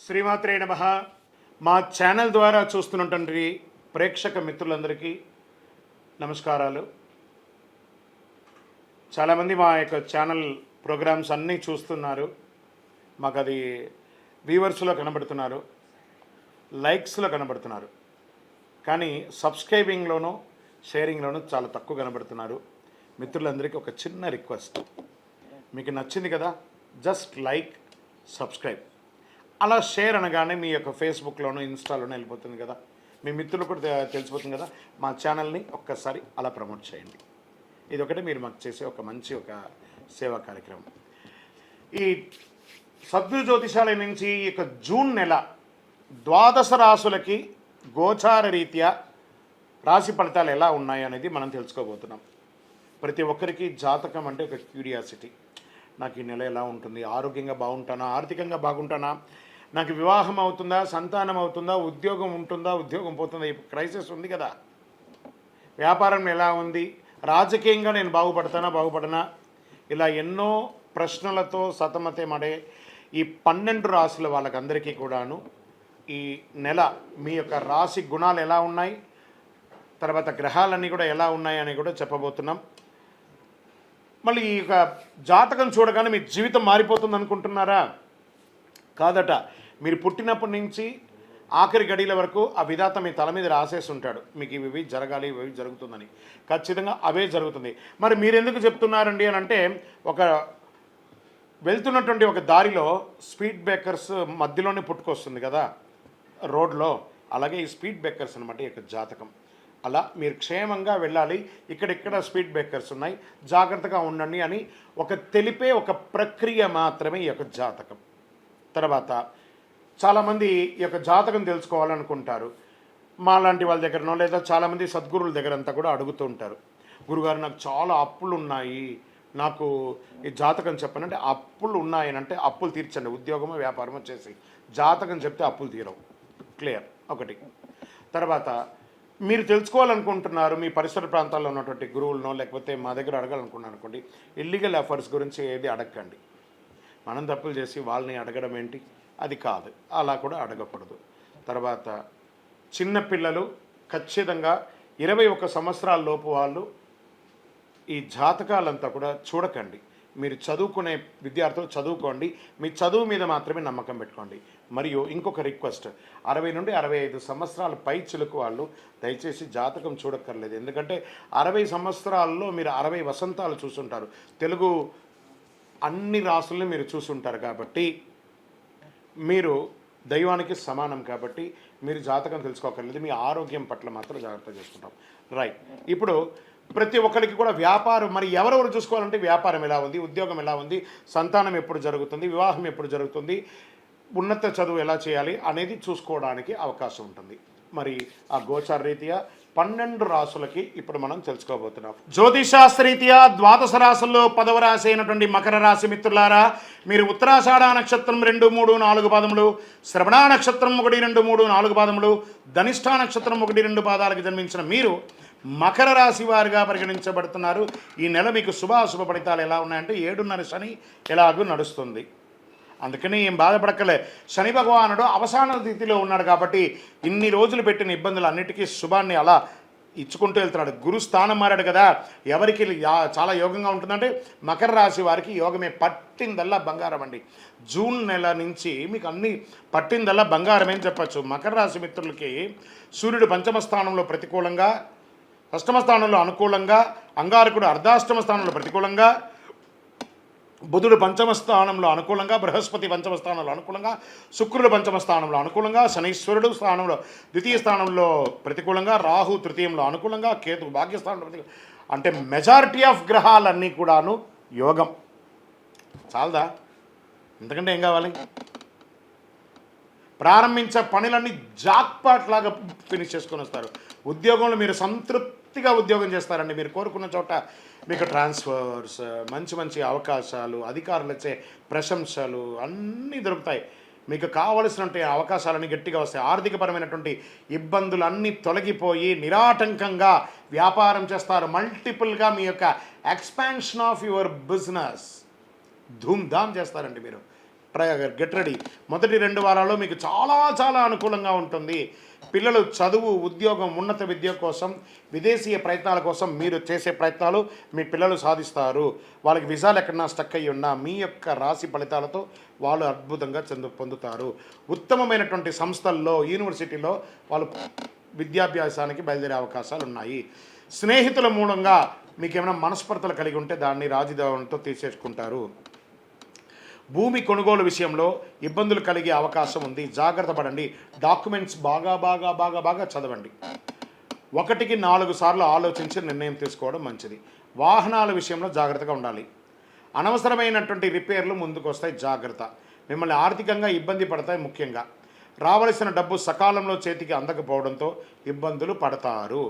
శ్రీమాత్రే నమః. మా ఛానల్ ద్వారా చూస్తున్నటువంటి ప్రేక్షక మిత్రులందరికీ నమస్కారాలు. చాలామంది మా యొక్క ఛానల్ ప్రోగ్రామ్స్ అన్నీ చూస్తున్నారు. మాకు అది వ్యూవర్స్లో కనబడుతున్నారు, లైక్స్లో కనబడుతున్నారు, కానీ సబ్స్క్రైబింగ్లోనూ షేరింగ్లోనూ చాలా తక్కువ కనబడుతున్నారు. మిత్రులందరికీ ఒక చిన్న రిక్వెస్ట్, మీకు నచ్చింది కదా, జస్ట్ లైక్, సబ్స్క్రైబ్, అలా షేర్ అనగానే మీ యొక్క ఫేస్బుక్లోనూ ఇన్స్టాలోనూ వెళ్ళిపోతుంది కదా, మీ మిత్రులు కూడా తెలిసిపోతుంది కదా. మా ఛానల్ని ఒక్కసారి అలా ప్రమోట్ చేయండి. ఇది ఒకటి మీరు మాకు చేసే ఒక మంచి సేవా కార్యక్రమం. ఈ సద్గురు జ్యోతిషాలయం నుంచి ఈ యొక్క జూన్ నెల ద్వాదశ రాశులకి గోచార రీత్యా రాశి ఫలితాలు ఎలా ఉన్నాయి అనేది మనం తెలుసుకోబోతున్నాం. ప్రతి ఒక్కరికి జాతకం అంటే ఒక క్యూరియాసిటీ. నాకు ఈ నెల ఎలా ఉంటుంది, ఆరోగ్యంగా బాగుంటానా, ఆర్థికంగా బాగుంటానా, నాకు వివాహం అవుతుందా, సంతానం అవుతుందా, ఉద్యోగం ఉంటుందా, ఉద్యోగం పోతుందా, ఈ క్రైసిస్ ఉంది కదా, వ్యాపారం ఎలా ఉంది, రాజకీయంగా నేను బాగుపడనా, ఇలా ఎన్నో ప్రశ్నలతో సతమతమడే ఈ 12 రాశుల వాళ్ళకందరికీ కూడాను ఈ నెల మీ యొక్క రాశి గుణాలు ఎలా ఉన్నాయి, తర్వాత గ్రహాలన్నీ కూడా ఎలా ఉన్నాయి అని కూడా చెప్పబోతున్నాం. మళ్ళీ ఈ యొక్క జాతకం చూడగానే మీ జీవితం మారిపోతుంది అనుకుంటున్నారా? కాదట. మీరు పుట్టినప్పటి నుంచి ఆఖరి గడియల వరకు ఆ విధాత మీ తల మీద రాసేసి ఉంటాడు, మీకు ఇవి జరగాలి, ఇవి జరుగుతుందని. ఖచ్చితంగా అవే జరుగుతుంది. మరి మీరెందుకు చెప్తున్నారండి అని అంటే, ఒక వెళ్తున్నటువంటి ఒక దారిలో స్పీడ్ బ్రేకర్స్ మధ్యలోనే పుట్టుకొస్తుంది కదా రోడ్లో, అలాగే ఈ స్పీడ్ బ్రేకర్స్ అనమాట ఈ యొక్క జాతకం. అలా మీరు క్షేమంగా వెళ్ళాలి, ఇక్కడెక్కడ స్పీడ్ బ్రేకర్స్ ఉన్నాయి, జాగ్రత్తగా ఉండండి అని తెలిపే ఒక ప్రక్రియ మాత్రమే ఈ యొక్క జాతకం. తర్వాత చాలామంది ఈ యొక్క జాతకం తెలుసుకోవాలనుకుంటారు. మా లాంటి వాళ్ళ దగ్గరనో లేదా చాలామంది సద్గురుల దగ్గర అంతా కూడా అడుగుతూ ఉంటారు, గురుగారు నాకు చాలా అప్పులు ఉన్నాయి, నాకు ఈ జాతకం చెప్పనంటే, అప్పులు ఉన్నాయనంటే అప్పులు తీర్చండి, ఉద్యోగమో వ్యాపారమో చేసి జాతకం చెప్తే అప్పులు తీరవు. క్లియర్ ఒకటి. తర్వాత మీరు తెలుసుకోవాలనుకుంటున్నారు, మీ పరిసర ప్రాంతాల్లో ఉన్నటువంటి గురువులనో లేకపోతే మా దగ్గర అడగాలనుకున్నారు అనుకోండి, ఇల్లీగల్ అఫైర్స్ గురించి ఏది అడగండి. మనం తప్పులు చేసి వాళ్ళని అడగడం ఏంటి, అది కాదు, అలా కూడా అడగకూడదు. తర్వాత చిన్నపిల్లలు ఖచ్చితంగా 21 సంవత్సరాల లోపు వాళ్ళు ఈ జాతకాలంతా కూడా చూడకండి. మీరు చదువుకునే విద్యార్థులు చదువుకోండి, మీ చదువు మీద మాత్రమే నమ్మకం పెట్టుకోండి. మరియు ఇంకొక రిక్వెస్ట్, 60 నుండి 65 సంవత్సరాల పై చిలుకు వాళ్ళు దయచేసి జాతకం చూడక్కర్లేదు. ఎందుకంటే 60 సంవత్సరాల్లో మీరు 60 వసంతాలు చూసుంటారు, తెలుగు అన్ని రాసుల్ని మీరు చూసుంటారు. కాబట్టి మీరు దైవానికి సమానం, కాబట్టి మీరు జాతకం తెలుసుకోకర్లేదు, మీ ఆరోగ్యం పట్ల మాత్రం జాగ్రత్త చేసుకుంటాం. రైట్. ఇప్పుడు ప్రతి ఒక్కరికి కూడా వ్యాపారం, మరి ఎవరెవరు చూసుకోవాలంటే వ్యాపారం ఎలా ఉంది, ఉద్యోగం ఎలా ఉంది, సంతానం ఎప్పుడు జరుగుతుంది, వివాహం ఎప్పుడు జరుగుతుంది, ఉన్నత చదువు ఎలా చేయాలి అనేది చూసుకోవడానికి అవకాశం ఉంటుంది. మరి ఆ గోచార రీత్యా 12 రాశులకి ఇప్పుడు మనం తెలుసుకోబోతున్నాం. జ్యోతిషాస్త్రరీత్యా ద్వాదశ రాశుల్లో 10వ రాశి అయినటువంటి మకర రాశి మిత్రులారా, మీరు ఉత్తరాషాఢ నక్షత్రం 2, 3, 4 పాదములు, శ్రవణ నక్షత్రం 1, 2, 3, 4 పాదములు, ధనిష్ఠా నక్షత్రం 1, 2 పాదాలకు జన్మించిన మీరు మకర రాశి వారిగా పరిగణించబడుతున్నారు. ఈ నెల మీకు శుభాశుభ ఫలితాలు ఎలా ఉన్నాయంటే, 7.5 శని ఎలాగూ నడుస్తుంది. అందుకని ఏం బాధపడక్కలే. శని భగవానుడు అవసాన స్థితిలో ఉన్నాడు కాబట్టి ఇన్ని రోజులు పెట్టిన ఇబ్బందులు అన్నిటికీ శుభాన్ని అలా ఇచ్చుకుంటూ వెళ్తున్నాడు. గురు స్థానం మారాడు కదా, ఎవరికి చాలా యోగంగా ఉంటుందంటే మకర రాశి వారికి యోగమే. పట్టిందల్లా బంగారం అండి. జూన్ నెల నుంచి మీకు అన్ని పట్టిందల్లా బంగారం అని చెప్పచ్చు. మకర రాశి మిత్రులకి సూర్యుడు 5వ స్థానంలో ప్రతికూలంగా, 8వ స్థానంలో అనుకూలంగా, అంగారకుడు అర్ధాష్టమ స్థానంలో ప్రతికూలంగా, బుధుడు 5వ స్థానంలో అనుకూలంగా, బృహస్పతి 5వ స్థానంలో అనుకూలంగా, శుక్రుడు 5వ స్థానంలో అనుకూలంగా, శనీశ్వరుడు స్థానంలో 2వ స్థానంలో ప్రతికూలంగా, రాహు 3యంలో అనుకూలంగా, కేతు భాగ్యస్థానంలో ప్రతికూలంగా, అంటే మెజారిటీ ఆఫ్ గ్రహాలన్నీ కూడాను యోగం. చాలదా? ఎందుకంటే ఏం కావాలి? ప్రారంభించే పనులన్నీ జాక్పాట్ లాగా ఫినిష్ చేసుకొని వస్తారు. ఉద్యోగంలో మీరు సంతృప్తిగా ఉద్యోగం చేస్తారండి. మీరు కోరుకున్న చోట మీకు ట్రాన్స్ఫర్స్, మంచి మంచి అవకాశాలు, అధికారులచే ప్రశంసలు అన్నీ దొరుకుతాయి. మీకు కావలసినటువంటి అవకాశాలన్నీ గట్టిగా వస్తాయి. ఆర్థికపరమైనటువంటి ఇబ్బందులు అన్నీ తొలగిపోయి నిరాటంకంగా వ్యాపారం చేస్తారు. మల్టిపుల్గా మీ యొక్క expansion of your business Dhoom Dham చేస్తారండి మీరు. Get ready. మొదటి 2 వారాల్లో మీకు చాలా చాలా అనుకూలంగా ఉంటుంది. పిల్లలు చదువు, ఉద్యోగం, ఉన్నత విద్య కోసం, విదేశీయ ప్రయత్నాల కోసం మీరు చేసే ప్రయత్నాలు మీ పిల్లలు సాధిస్తారు. వాళ్ళకి విజాలు ఎక్కడన్నా స్టక్ అయ్యి ఉన్నా మీ యొక్క రాశి ఫలితాలతో వాళ్ళు అద్భుతంగా పొందుతారు. ఉత్తమమైనటువంటి సంస్థల్లో, యూనివర్సిటీలో వాళ్ళు విద్యాభ్యాసానికి బయలుదేరే అవకాశాలు ఉన్నాయి. స్నేహితుల మూలంగా మీకు ఏమైనా మనస్పర్ధలు కలిగి ఉంటే దాన్ని రాజీదావంతో తీసేసుకుంటారు. భూమి కొనుగోలు విషయంలో ఇబ్బందులు కలిగే అవకాశం ఉంది, జాగ్రత్త పడండి. డాక్యుమెంట్స్ బాగా బాగా బాగా బాగా చదవండి. 1కి 4 సార్లు ఆలోచించి నిర్ణయం తీసుకోవడం మంచిది. వాహనాల విషయంలో జాగ్రత్తగా ఉండాలి. అనవసరమైనటువంటి రిపేర్లు ముందుకు వస్తాయి, జాగ్రత్త. మిమ్మల్ని ఆర్థికంగా ఇబ్బంది పడతాయి. ముఖ్యంగా రావలసిన డబ్బు సకాలంలో చేతికి అందకపోవడంతో ఇబ్బందులు పడతారు.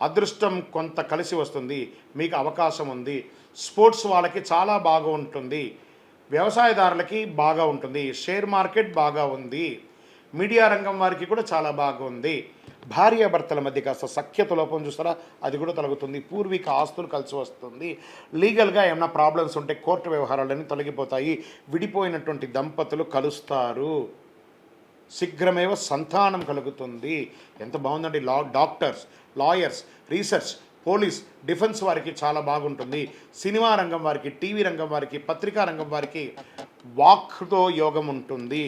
అదృష్టం కొంత కలిసి వస్తుంది, మీకు అవకాశం ఉంది. స్పోర్ట్స్ వాళ్ళకి చాలా బాగా ఉంటుంది. వ్యవసాయదారులకి బాగా ఉంటుంది. షేర్ మార్కెట్ బాగా ఉంది. మీడియా రంగం వారికి కూడా చాలా బాగా ఉంది. భార్యాభర్తల మధ్య కాస్త సఖ్యత లోపం చూస్తారా, అది కూడా తొలగుతుంది. పూర్వీక ఆస్తులు కలిసి వస్తుంది. లీగల్గా ఏమైనా ప్రాబ్లమ్స్ ఉంటే కోర్టు వ్యవహారాలన్నీ తొలగిపోతాయి. విడిపోయినటువంటి దంపతులు కలుస్తారు. శీఘ్రమేవ సంతానం కలుగుతుంది. ఎంత బాగుందండి. Doctors, lawyers, research, police, defence వారికి చాలా బాగుంటుంది. సినిమా రంగం వారికి, టీవీ రంగం వారికి, పత్రికా రంగం వారికి వాక్తో యోగం ఉంటుంది.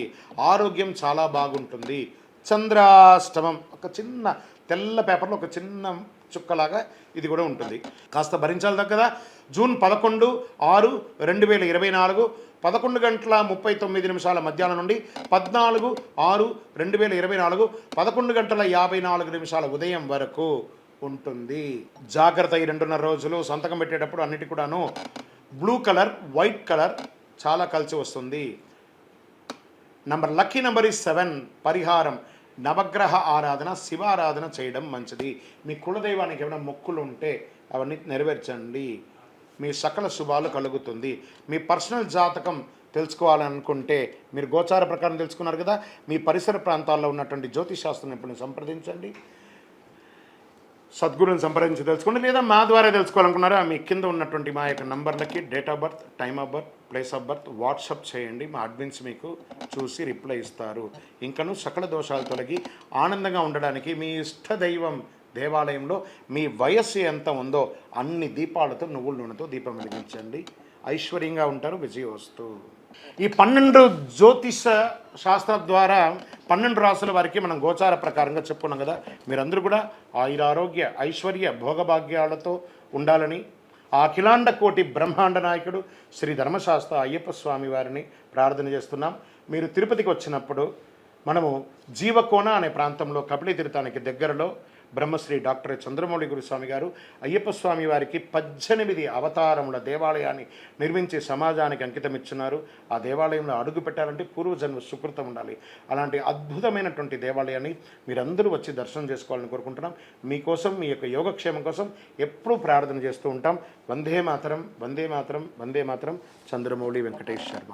ఆరోగ్యం చాలా బాగుంటుంది. చంద్రాష్టమం ఒక చిన్న తెల్ల పేపర్లో ఒక చిన్న చుక్కలాగా ఇది కూడా ఉంటుంది. కాస్త భరించాలి కదా. జూన్ 11/6/2024 11:39 మధ్యాహ్నం నుండి 14/6/2024 11:54 ఉదయం వరకు ఉంటుంది. జాగ్రత్త. ఈ 2.5 రోజులు సంతకం పెట్టేటప్పుడు అన్నిటి కూడాను బ్లూ కలర్, వైట్ కలర్ చాలా కలిసి వస్తుంది. Lucky number is 7. పరిహారం నవగ్రహ ఆరాధన, శివారాధన చేయడం మంచిది. మీ కులదైవానికి ఏమైనా మొక్కులు ఉంటే అవన్నీ నెరవేర్చండి. మీ సకల శుభాలు కలుగుతుంది. మీ పర్సనల్ జాతకం తెలుసుకోవాలనుకుంటే మీరు గోచార ప్రకారం తెలుసుకున్నారు కదా, మీ పరిసర ప్రాంతాల్లో ఉన్నటువంటి జ్యోతిషాస్త్ర నిపుణులను సంప్రదించండి. సద్గురుని సంప్రదించి తెలుసుకోండి. లేదా మా ద్వారా తెలుసుకోవాలనుకున్నారా, మీ కింద ఉన్నటువంటి మా యొక్క నంబర్లకి date of birth, time of birth, place of birth WhatsApp చేయండి. మా అడ్మిన్స్ మీకు చూసి రిప్లై ఇస్తారు. ఇంకను సకల దోషాలు తొలగి ఆనందంగా ఉండడానికి మీ ఇష్ట దైవం దేవాలయంలో మీ వయస్సు ఎంత ఉందో అన్ని దీపాలతో, నువ్వుల నూనెతో దీపం వెలిగించండి. ఐశ్వర్యంగా ఉంటారు. విజయవస్తు. ఈ 12 జ్యోతిష శాస్త్రం ద్వారా 12 రాసుల వారికి మనం గోచార ప్రకారంగా చెప్పుకున్నాం కదా. మీరందరూ కూడా ఆయురారోగ్య, ఐశ్వర్య, భోగభాగ్యాలతో ఉండాలని ఆ అఖిలాండ కోటి బ్రహ్మాండ నాయకుడు శ్రీ ధర్మశాస్త్ర అయ్యప్ప స్వామి వారిని ప్రార్థన చేస్తున్నాం. మీరు తిరుపతికి వచ్చినప్పుడు మనము జీవకోన అనే ప్రాంతంలో కపిలి తీర్థానికి దగ్గరలో బ్రహ్మశ్రీ డాక్టర్ చంద్రమౌళి గురుస్వామి గారు అయ్యప్ప స్వామి వారికి 18 అవతారముల దేవాలయాన్ని నిర్మించి సమాజానికి అంకితం ఇచ్చున్నారు. ఆ దేవాలయంలో అడుగు పెట్టాలంటే పూర్వజన్మ సుకృతం ఉండాలి. అలాంటి అద్భుతమైనటువంటి దేవాలయాన్ని మీరందరూ వచ్చి దర్శనం చేసుకోవాలని కోరుకుంటున్నాం. మీకోసం, మీ యొక్క యోగక్షేమం కోసం ఎప్పుడూ ప్రార్థన చేస్తూ ఉంటాం. వందే మాతరం, వందే మాతరం, వందే మాతరం. చంద్రమౌళి వెంకటేష్ శర్మ.